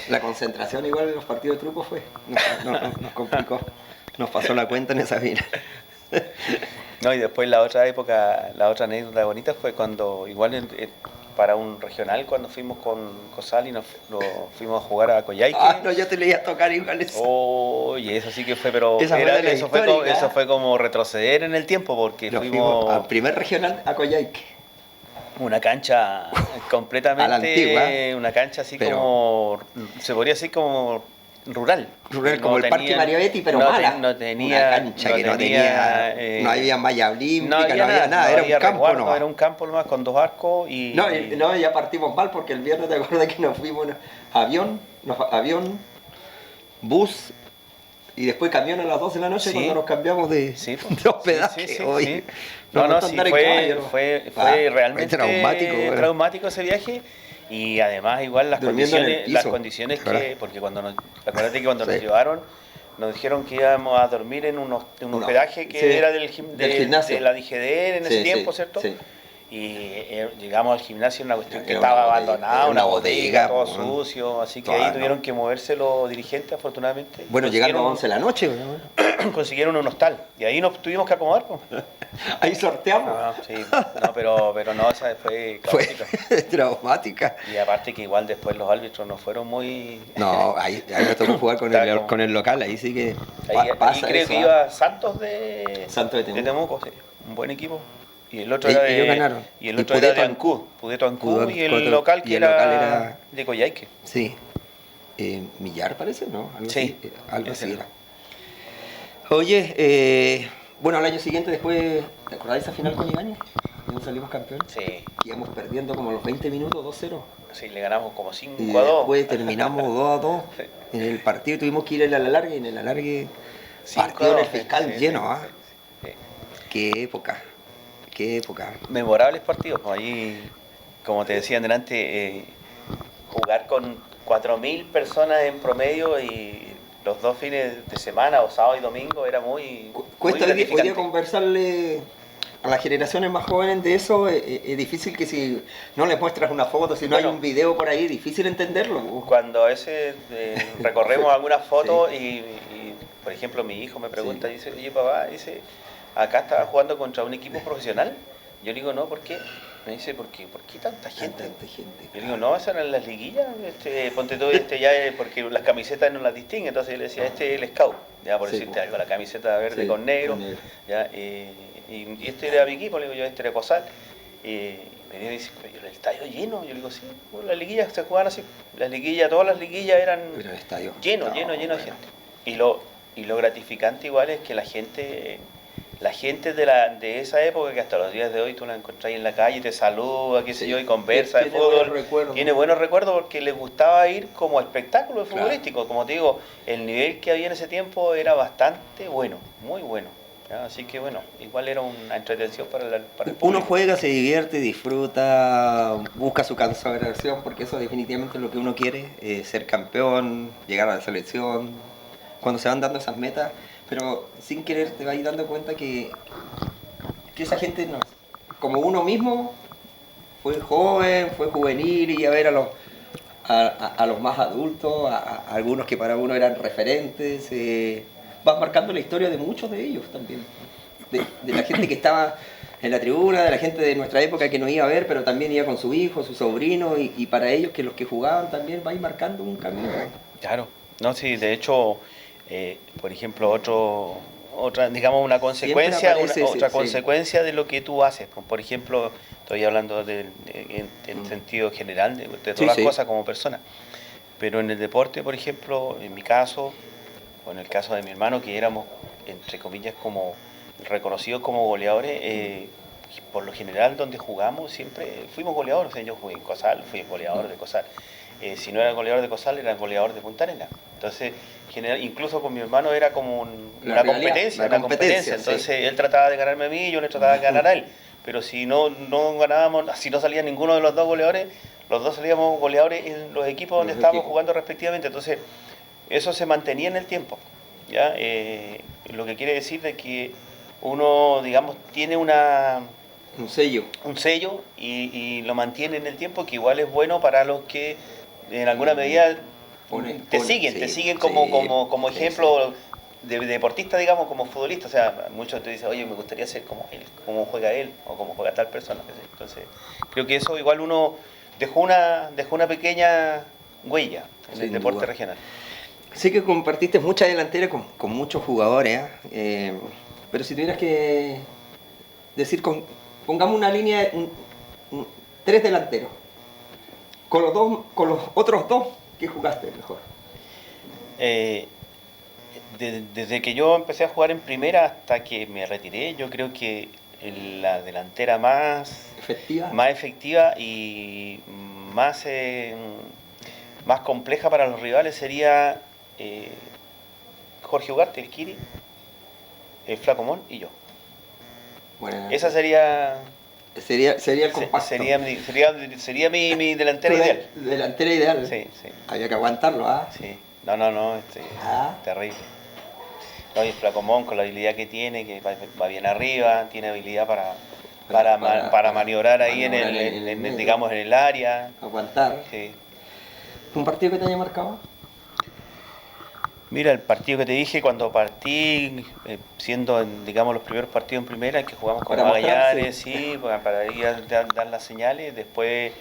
La concentración igual en los partidos de truco fue, nos complicó, nos pasó la cuenta en esa final. No, y después la otra anécdota bonita fue cuando igual para un regional, cuando fuimos con Cosal y nos fuimos a jugar a Coyhaique. No, yo te le iba a tocar igual eso. Oye, eso sí que fue, pero eso fue como retroceder en el tiempo, porque fuimos al primer regional a Coyhaique. Una cancha completamente, a la antigua, una cancha así como, se podría decir como rural. Como el Parque Mario Betti, pero mala. No tenía una cancha que no tenía, no había malla olímpica, no había nada, era un campo nomás. Era un campo nomás con 2 arcos y... No, ya partimos mal porque el viernes te acuerdas que nos fuimos avión, bus y después camión a las 12 de la noche cuando nos cambiamos de hospedaje. Fue realmente traumático ese viaje. Y además igual las condiciones que, porque acuérdate que cuando nos llevaron, nos dijeron que íbamos a dormir en un hospedaje que era del gimnasio, de la DGD en ese tiempo, ¿cierto? Sí. Y llegamos al gimnasio, una cuestión que estaba abandonada, una bodega, todo sucio, así que ahí tuvieron que moverse los dirigentes, afortunadamente. Bueno, llegaron a 11 de la noche. Consiguieron un hostal y ahí nos tuvimos que acomodar. Ahí sorteamos. Pero no, esa fue traumática. Y aparte que igual después los árbitros no fueron muy... No, ahí nos tocó jugar con el local, ahí sí que pasa. Ahí creo que iba Santos de Temuco, sí, un buen equipo. Y el otro era de Ancud, Pudeto Ancud, y el local que era de Coyhaique. Sí. Millar parece, ¿no? Algo así era. Oye, bueno, al año siguiente después, ¿te acordás de esa final con Ibáñez? Cuando salimos campeones. Sí. Íbamos perdiendo como a los 20 minutos, 2-0. Sí, le ganamos como 5-2. Y después terminamos 2-2 en el partido, tuvimos que ir a la larga y en el alargue partido en el fiscal lleno, Sí. Qué época. Memorables partidos. Ahí, como te decían delante, jugar con 4.000 personas en promedio y los 2 fines de semana, o sábado y domingo, era muy cuesta hoy día conversarle a las generaciones más jóvenes de eso. Es difícil que si no les muestras una foto, si no hay un video por ahí, es difícil entenderlo. Cuando a veces recorremos algunas fotos y, por ejemplo, mi hijo me pregunta, dice, oye papá, acá estaba jugando contra un equipo profesional. Yo le digo, no, ¿por qué? Me dice, ¿por qué tanta gente? Yo le digo, no, esas eran las liguillas, ponte todo porque las camisetas no las distinguen. Entonces yo le decía, es el scout, ya por decirte algo, la camiseta verde con negro. Ya, y este era mi equipo, le digo yo, este era Cosal. Y me dice, pero el estadio lleno. Yo le digo, sí, bueno, las liguillas se jugaban así. Todas las liguillas eran lleno de gente. Y lo gratificante igual es que la gente de esa época, que hasta los días de hoy tú la encontrás en la calle, te saluda, qué sé yo, y conversa de fútbol, tiene buenos recuerdos porque les gustaba ir como espectáculo futbolístico. Como te digo, el nivel que había en ese tiempo era bastante bueno, muy bueno. ¿Ya? Así que bueno, igual era una entretención para el público. Uno juega, se divierte, disfruta, busca su consagración, porque eso definitivamente es lo que uno quiere, ser campeón, llegar a la selección. Cuando se van dando esas metas, pero sin querer te vas dando cuenta que esa gente, como uno mismo, fue joven, fue juvenil, y a ver a los más adultos, a algunos que para uno eran referentes, vas marcando la historia de muchos de ellos también, de la gente que estaba en la tribuna, de la gente de nuestra época que nos iba a ver, pero también iba con su hijo, su sobrino, y para ellos que los que jugaban también vais marcando un camino. Claro, no, sí, de hecho... por ejemplo, otra, digamos, una consecuencia, consecuencia de lo que tú haces. Por ejemplo, estoy hablando en sentido general de todas las cosas como persona. Pero en el deporte, por ejemplo, en mi caso, o en el caso de mi hermano, que éramos, entre comillas, como reconocidos como goleadores, por lo general donde jugamos siempre fuimos goleadores. O sea, yo jugué en Cosal, fui goleador de Cosal. Si no era goleador de Cosal, era goleador de Punta Arenas. Entonces, general, incluso con mi hermano era como una competencia. Entonces sí. él trataba de ganarme a mí y yo le trataba de ganar a él. Pero si no ganábamos, si no salía ninguno de los dos goleadores, los dos salíamos goleadores en los equipos donde estábamos jugando respectivamente. Entonces eso se mantenía en el tiempo, ¿ya? Lo que quiere decir de que uno, digamos, tiene un sello y lo mantiene en el tiempo, que igual es bueno para los que en alguna medida te siguen como ejemplo de deportista, digamos, como futbolista. O sea, muchos te dicen, oye, me gustaría ser como él, cómo juega él o cómo juega tal persona. Entonces, creo que eso igual uno dejó una pequeña huella en el deporte regional. Sé que compartiste mucha delantera con muchos jugadores, pero si tuvieras que decir, pongamos una línea, 3 delanteros, con los otros 2, ¿qué jugaste mejor? Desde que yo empecé a jugar en primera hasta que me retiré, yo creo que la delantera más efectiva y más compleja para los rivales sería Jorge Ugarte, el Kiri, el Flaco Mon y yo. Bueno, esa sería el compacto. Sería mi delantera ideal. Delantera ideal. Sí. Había que aguantarlo, ¿ah? Sí. No, terrible. No, y el Flaco Mon, con la habilidad que tiene, que va bien arriba, tiene habilidad para maniobrar ahí en el área. Aguantar. Sí. ¿Un partido que te haya marcado? Mira, el partido que te dije cuando partí, siendo, digamos, los primeros partidos en primera, que jugamos con Magallanes, sí, para ir a dar las señales. Después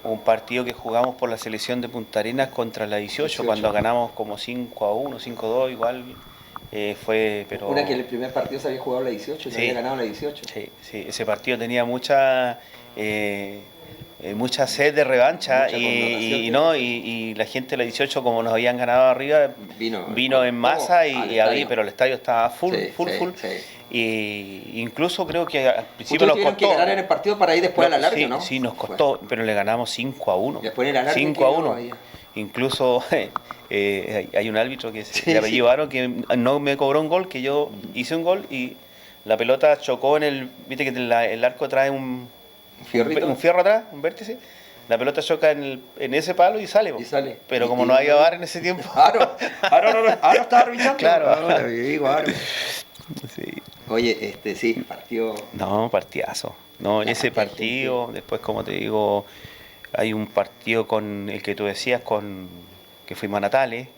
un partido que jugamos por la selección de Punta Arenas contra la 18, cuando ganamos como 5-1, 5-2, igual fue, pero... Una que en el primer partido se había jugado la 18, se había ganado la 18. Sí, ese partido tenía mucha sed de revancha y la gente de la 18, como nos habían ganado arriba, vino en masa pero el estadio estaba full. Y incluso creo que al principio nos costó. Que ganar en el partido para ir después a la larga, ¿no? Sí, nos costó, pero le ganamos 5-1. Después en la larga 5-1. Incluso hay un árbitro que se apellido Aro que no me cobró un gol, que yo hice un gol y la pelota chocó viste que el arco trae un fierro atrás, un vértice. La pelota choca en ese palo y sale. Pero como no había VAR en ese tiempo. Aro estaba revisando. Claro. Digo, Aro. Sí. Oye, partido. No, partidazo. No, ese partido, después, como te digo, hay un partido con el que tú decías, que fuimos a Natales.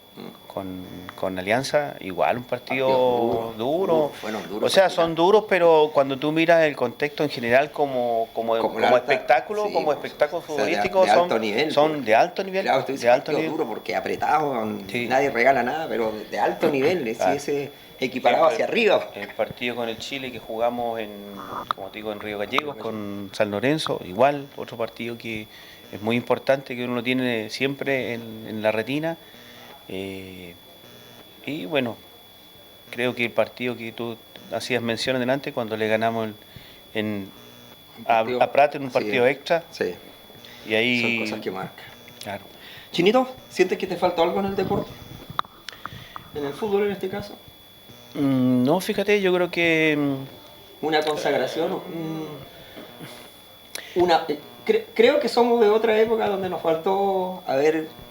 Con Alianza, igual un partido duro. O sea, son duros, pero cuando tú miras el contexto en general como espectáculo, futbolístico, son de alto nivel. Claro, de alto nivel. Duro porque apretado, nadie regala nada, pero de alto nivel, ese equiparado hacia arriba. El partido con el Chile que jugamos como te digo, en Río Gallegos, con San Lorenzo, igual, otro partido que es muy importante, que uno lo tiene siempre en la retina. Y bueno, creo que el partido que tú hacías mención delante, cuando le ganamos a Prat en un partido extra, y ahí son cosas que marcan. Claro. Chinito, ¿sientes que te falta algo en el deporte? ¿En el fútbol en este caso? No, fíjate, yo creo que una consagración, creo que somos de otra época donde nos faltó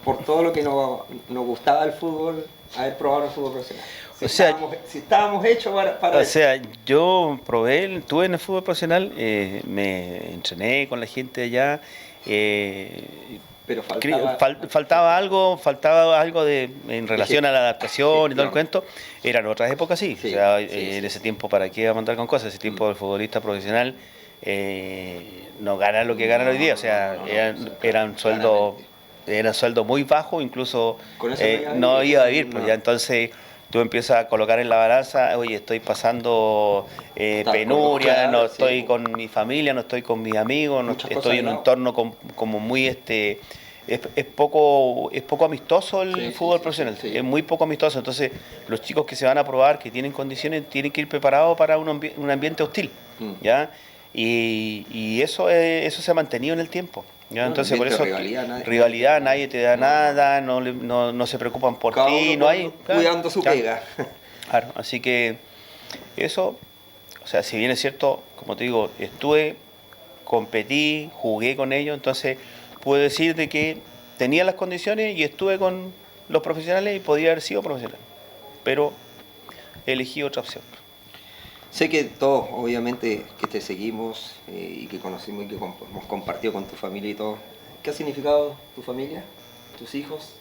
por todo lo que nos gustaba el fútbol, haber probado el fútbol profesional. Si estábamos hechos para o sea, yo estuve en el fútbol profesional, me entrené con la gente de allá, pero faltaba algo en relación a la adaptación y todo el cuento. Eran otras épocas, en ese tiempo, ¿para qué iba a mandar con cosas? Ese tiempo del futbolista profesional no gana lo que ganan hoy día, o sea, eran sueldos muy bajos, incluso no iba a vivir, pues ya entonces tú empiezas a colocar en la balanza, oye, estoy pasando penuria, no estoy con mi familia, no estoy con mis amigos, estoy en un entorno como muy es poco amistoso el fútbol profesional, es muy poco amistoso. Entonces los chicos que se van a probar, que tienen condiciones, tienen que ir preparados para un ambiente hostil, ¿ya? Y eso se ha mantenido en el tiempo. ¿Ya? No, entonces, por eso, rivalidad, nadie te da nada, no se preocupan por cada ti, uno no hay... cuidando su pega. Claro, así que eso, o sea, si bien es cierto, como te digo, competí, jugué con ellos, entonces puedo decir de que tenía las condiciones y estuve con los profesionales y podía haber sido profesional, pero elegí otra opción. Sé que todos, obviamente, que te seguimos y que conocimos y que hemos compartido con tu familia y todo. ¿Qué ha significado tu familia, tus hijos?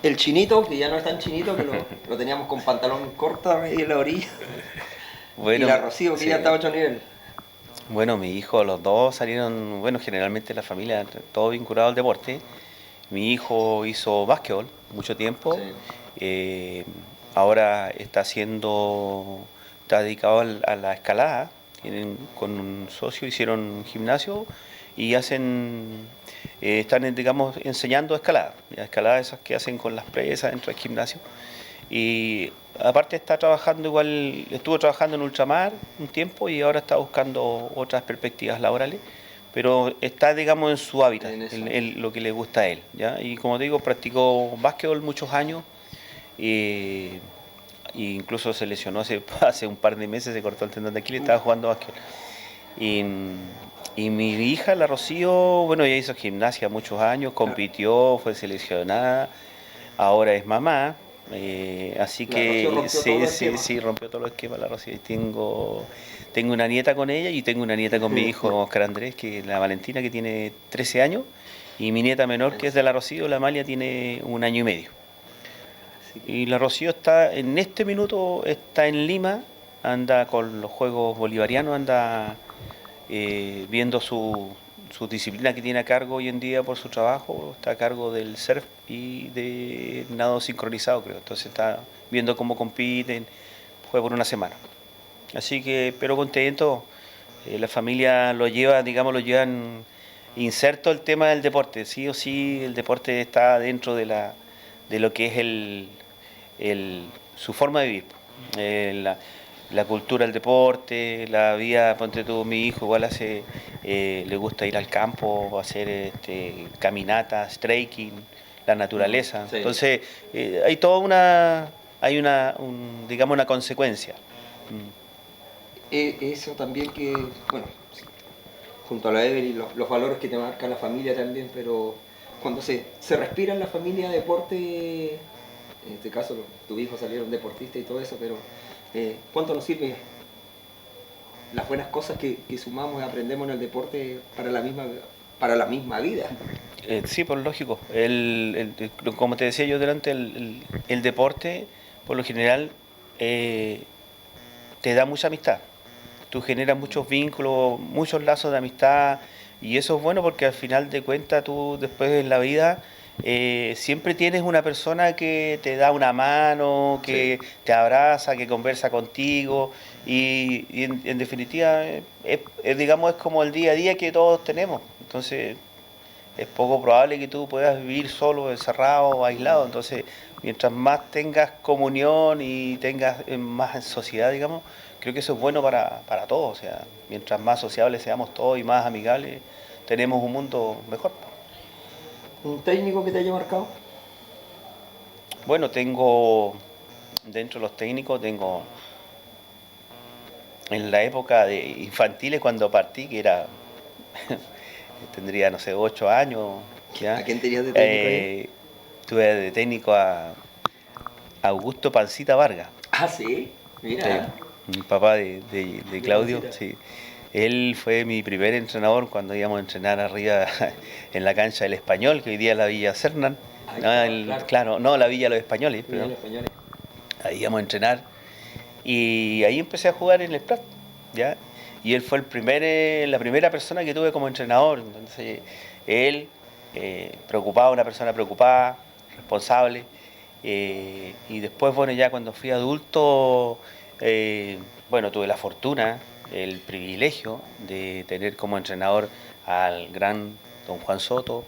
El chinito, que ya no es tan chinito, que lo teníamos con pantalón corto ahí en la orilla. Bueno, y la Rocío, que sí. ya está a 8 nivel. Bueno, mi hijo, los dos salieron, bueno, generalmente la familia, todo vinculado al deporte. Mi hijo hizo básquetbol mucho tiempo. Sí. Ahora está dedicado a la escalada. Con un socio hicieron gimnasio y están, digamos, enseñando escalada. Escalada esas que hacen con las presas dentro del gimnasio. Y aparte estuvo trabajando en ultramar un tiempo y ahora está buscando otras perspectivas laborales. Pero está, digamos, en su hábitat, en lo que le gusta a él, ¿ya? Y como te digo, practicó básquetbol muchos años. Y incluso se lesionó hace un par de meses, se cortó el tendón de Aquiles, estaba jugando básquet. Y mi hija, la Rocío, bueno, ella hizo gimnasia muchos años, compitió, fue seleccionada, ahora es mamá, así que sí, rompió todos los esquemas la Rocío. Y tengo una nieta con ella y tengo una nieta con mi hijo Oscar Andrés, que es la Valentina, que tiene 13 años, y mi nieta menor, que es de la Rocío, la Amalia, tiene 1 año y medio. Y la Rocío en este minuto está en Lima, anda con los Juegos Bolivarianos, anda viendo su disciplina que tiene a cargo hoy en día por su trabajo, está a cargo del surf y de nado sincronizado, creo. Entonces está viendo cómo compiten, fue por 1 semana. Así que, pero contento, la familia lo llevan inserto el tema del deporte. Sí o sí, el deporte está dentro de lo que es su forma de vivir. La cultura del deporte, la vida, ponte tú, mi hijo igual le gusta ir al campo, hacer caminatas, trekking, la naturaleza. Sí. Entonces, hay toda digamos, una consecuencia. Eso también que, bueno, junto a la Evelyn, los valores que te marca la familia también, pero cuando se respira en la familia deporte, en este caso tus hijos salieron deportistas y todo eso, pero ¿cuánto nos sirve las buenas cosas que sumamos y aprendemos en el deporte para la misma vida? Sí, por lógico. Como te decía yo delante, el deporte, por lo general, te da mucha amistad. Tú generas muchos vínculos, muchos lazos de amistad, y eso es bueno porque al final de cuentas tú después en la vida siempre tienes una persona que te da una mano, que sí, te abraza, que conversa contigo, y en definitiva digamos, es como el día a día que todos tenemos. Entonces es poco probable que tú puedas vivir solo, encerrado, aislado. Entonces, mientras más tengas comunión y tengas más sociedad, digamos, creo que eso es bueno para todos. O sea, mientras más sociables seamos todos y más amigables, tenemos un mundo mejor. ¿Un técnico que te haya marcado? Bueno, dentro de los técnicos, en la época de infantiles cuando partí, que era, tendría, no sé, 8 años. ¿Ya? ¿A quién tenías de técnico ahí? Tuve de técnico a Augusto Pancita Vargas. Ah, sí, mira. Mi papá de Claudio, sí. Él fue mi primer entrenador cuando íbamos a entrenar arriba en la cancha del Español, que hoy día es la Villa Cernan. Claro, no, la Villa de los Españoles. Pero ahí íbamos a entrenar. Y ahí empecé a jugar en el Prat, ¿ya? Y él fue la primera persona que tuve como entrenador. Entonces, él, una persona preocupada, responsable. Y después, bueno, ya cuando fui adulto, tuve la fortuna, el privilegio de tener como entrenador al gran don Juan Soto,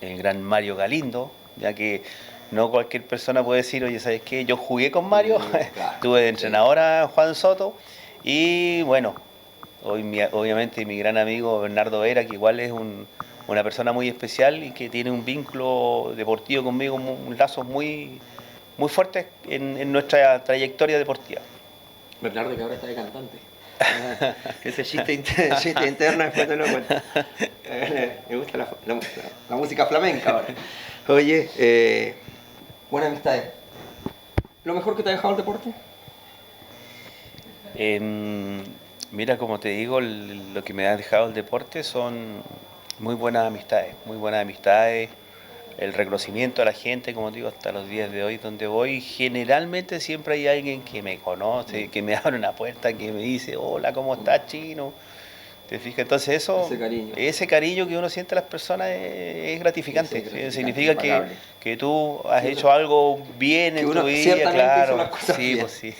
el gran Mario Galindo, ya que no cualquier persona puede decir, oye, ¿sabes qué? Yo jugué con Mario, tuve de entrenador a Juan Soto, y bueno, obviamente mi gran amigo Bernardo Vera, que igual es una persona muy especial y que tiene un vínculo deportivo conmigo, un lazo muy, muy fuerte en nuestra trayectoria deportiva. Bernardo, que ahora está de cantante. Ese chiste interno después te lo cuento. Me gusta la música flamenca ahora. Oye, buenas amistades. ¿Lo mejor que te ha dejado el deporte? Mira, como te digo, lo que me ha dejado el deporte son muy buenas amistades, el reconocimiento a la gente, como digo, hasta los días de hoy donde voy, generalmente siempre hay alguien que me conoce, que me abre una puerta, que me dice, hola, ¿cómo estás, Chino? ¿Te fijas? Entonces eso, ese cariño que uno siente a las personas es gratificante. Sí, significa que tú has hecho algo bien en tu vida, claro. Sí, pues sí,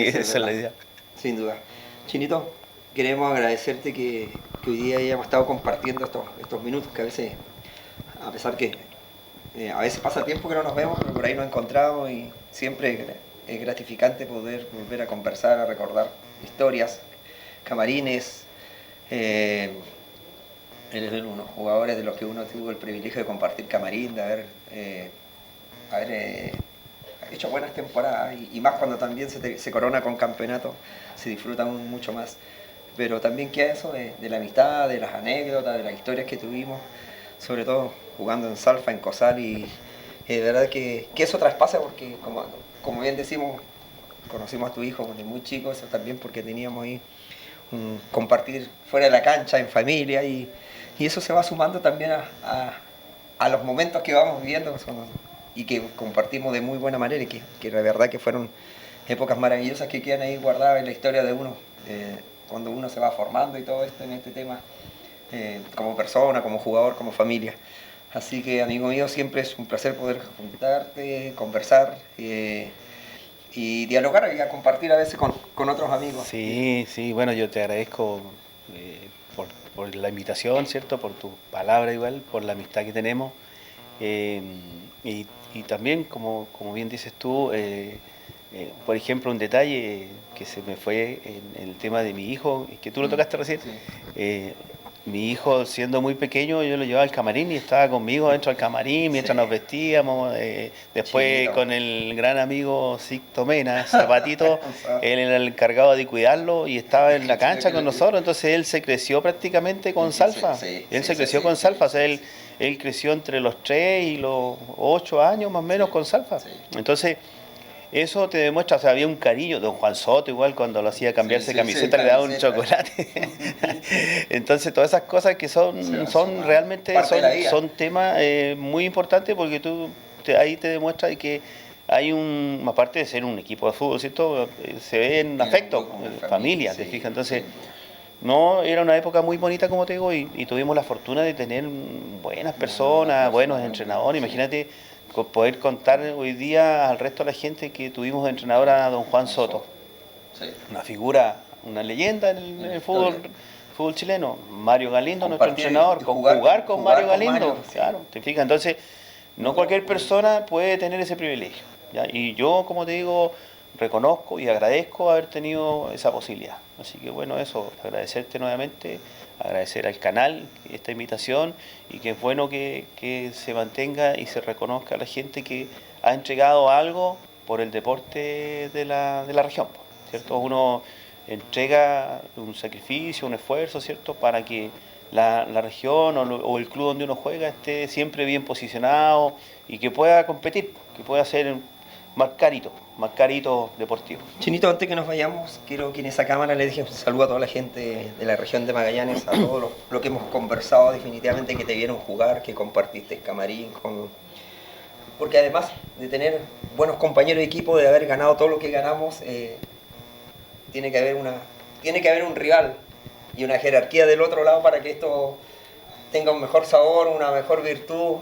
esa es la idea. Sin duda. Chinito, queremos agradecerte que hoy día hayamos estado compartiendo estos minutos que a veces, a pesar que a veces pasa tiempo que no nos vemos, pero por ahí nos encontramos y siempre es gratificante poder volver a conversar, a recordar historias, camarines. Eres de unos jugadores de los que uno tuvo el privilegio de compartir camarín, de haber hecho buenas temporadas y más cuando también se corona con campeonato, se disfruta mucho más. Pero también queda eso de la amistad, de las anécdotas, de las historias que tuvimos, sobre todo jugando en Salfa, en Cosal, y de verdad que eso traspasa porque, como bien decimos, conocimos a tu hijo desde muy chico, eso también porque teníamos ahí compartir fuera de la cancha, en familia, y eso se va sumando también a los momentos que vamos viviendo y que compartimos de muy buena manera y que la verdad que fueron épocas maravillosas que quedan ahí guardadas en la historia de uno, cuando uno se va formando y todo esto en este tema, como persona, como jugador, como familia. Así que, amigo mío, siempre es un placer poder juntarte, conversar y dialogar y a compartir a veces con otros amigos. Sí, bueno, yo te agradezco por la invitación, ¿cierto? Por tu palabra igual, por la amistad que tenemos. Y también, como bien dices tú, por ejemplo, un detalle que se me fue en el tema de mi hijo, que tú lo tocaste recién. Sí. Mi hijo, siendo muy pequeño, yo lo llevaba al camarín y estaba conmigo dentro del camarín mientras nos vestíamos. Después Chino, con el gran amigo Sixto Mena, Zapatito, él era el encargado de cuidarlo y estaba en la cancha con nosotros. Entonces él se creció prácticamente con Salfa. Él se creció con Salfa. O sea, él creció entre los 3 y los 8 años más o menos con Salfa. Entonces eso te demuestra, o sea, había un cariño. Don Juan Soto igual, cuando lo hacía cambiarse camiseta, le daba un chocolate. Entonces todas esas cosas que son realmente son temas muy importantes, porque ahí te demuestra que hay aparte de ser un equipo de fútbol, ¿cierto? Se ve en afecto, familia, ¿te fijas? Entonces no, era una época muy bonita, como te digo, y tuvimos la fortuna de tener buenas personas, buenos entrenadores. Imagínate poder contar hoy día al resto de la gente que tuvimos de entrenador a don Juan Soto, una figura, una leyenda en el fútbol chileno. Mario Galindo, nuestro entrenador, jugar con Mario Galindo, claro, te fijas. Entonces no cualquier persona puede tener ese privilegio, ¿ya? Y yo, como te digo, reconozco y agradezco haber tenido esa posibilidad. Así que bueno, eso, agradecerte nuevamente, agradecer al canal esta invitación, y que es bueno que se mantenga y se reconozca a la gente que ha entregado algo por el deporte de la región, ¿cierto? Uno entrega un sacrificio, un esfuerzo, ¿cierto?, para que la región o el club donde uno juega esté siempre bien posicionado y que pueda competir, que pueda ser marcar hito deportivo. Chinito, antes que nos vayamos, quiero que en esa cámara le dije un saludo a toda la gente de la región de Magallanes, a todo lo que hemos conversado, definitivamente, que te vieron jugar, que compartiste el camarín, porque además de tener buenos compañeros de equipo, de haber ganado todo lo que ganamos, tiene que haber un rival y una jerarquía del otro lado para que esto tenga un mejor sabor, una mejor virtud.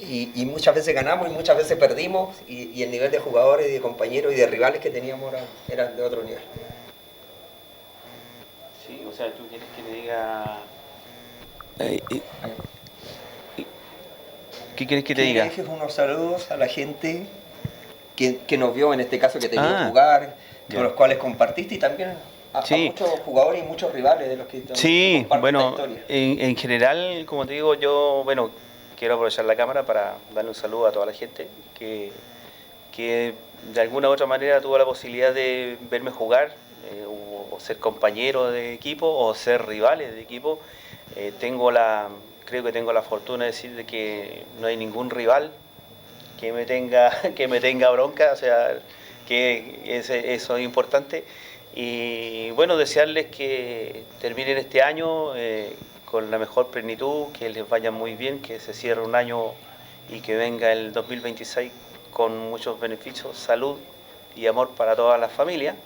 Y muchas veces ganamos y muchas veces perdimos, y el nivel de jugadores y de compañeros y de rivales que teníamos era de otro nivel. Sí, o sea, tú quieres que me diga... ¿Qué quieres que te diga? Que dejes unos saludos a la gente que nos vio, en este caso, que te vio jugar, con los cuales compartiste, y también a muchos jugadores y muchos rivales de los que sí, bueno, en general, como te digo, yo, bueno, quiero aprovechar la cámara para darle un saludo a toda la gente que de alguna u otra manera tuvo la posibilidad de verme jugar, o ser compañero de equipo, o ser rivales de equipo. Creo que tengo la fortuna de decir de que no hay ningún rival que me tenga bronca, o sea, que eso es importante. Y bueno, desearles que terminen este año con la mejor plenitud, que les vaya muy bien, que se cierre un año y que venga el 2026 con muchos beneficios, salud y amor para todas las familias.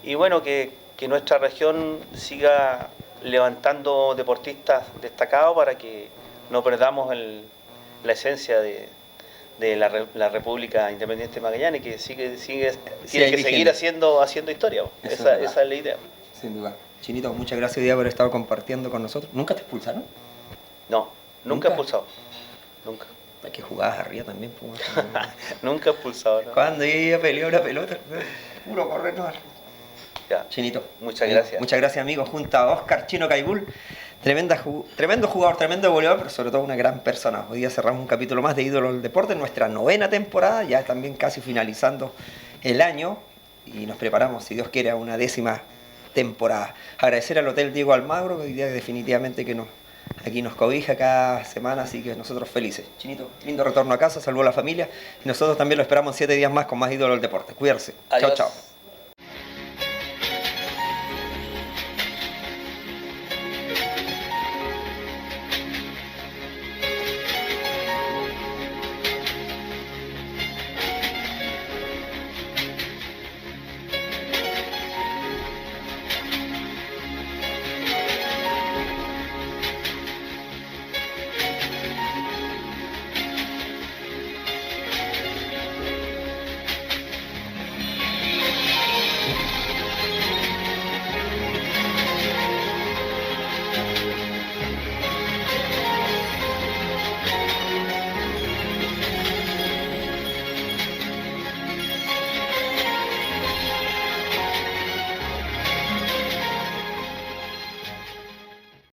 Y bueno, que nuestra región siga levantando deportistas destacados para que no perdamos la esencia de la República Independiente de Magallanes, que tiene que seguir haciendo historia. Esa es la idea. Sin duda. Chinito, muchas gracias hoy día por estar compartiendo con nosotros. ¿Nunca te expulsaron? No, nunca expulsado. Nunca. Hay que jugabas arriba también. Nunca expulsado, ¿no? Cuando iba a pelear una pelota, puro correr, no. Ya. Chinito. Muchas gracias. Muchas gracias, amigo. Junto a Oscar Chino Caibul. Tremendo jugador, tremendo goleador, pero sobre todo una gran persona. Hoy día cerramos un capítulo más de Ídolo del Deporte, nuestra 9ª temporada, ya también casi finalizando el año, y nos preparamos, si Dios quiere, a una 10ª temporada. Agradecer al Hotel Diego Almagro, que hoy día definitivamente que aquí nos cobija cada semana, así que nosotros felices. Chinito, lindo retorno a casa, saludo a la familia, y nosotros también lo esperamos en 7 días más con más Ídolo del Deporte. Cuídense. Adiós. Chao, chao.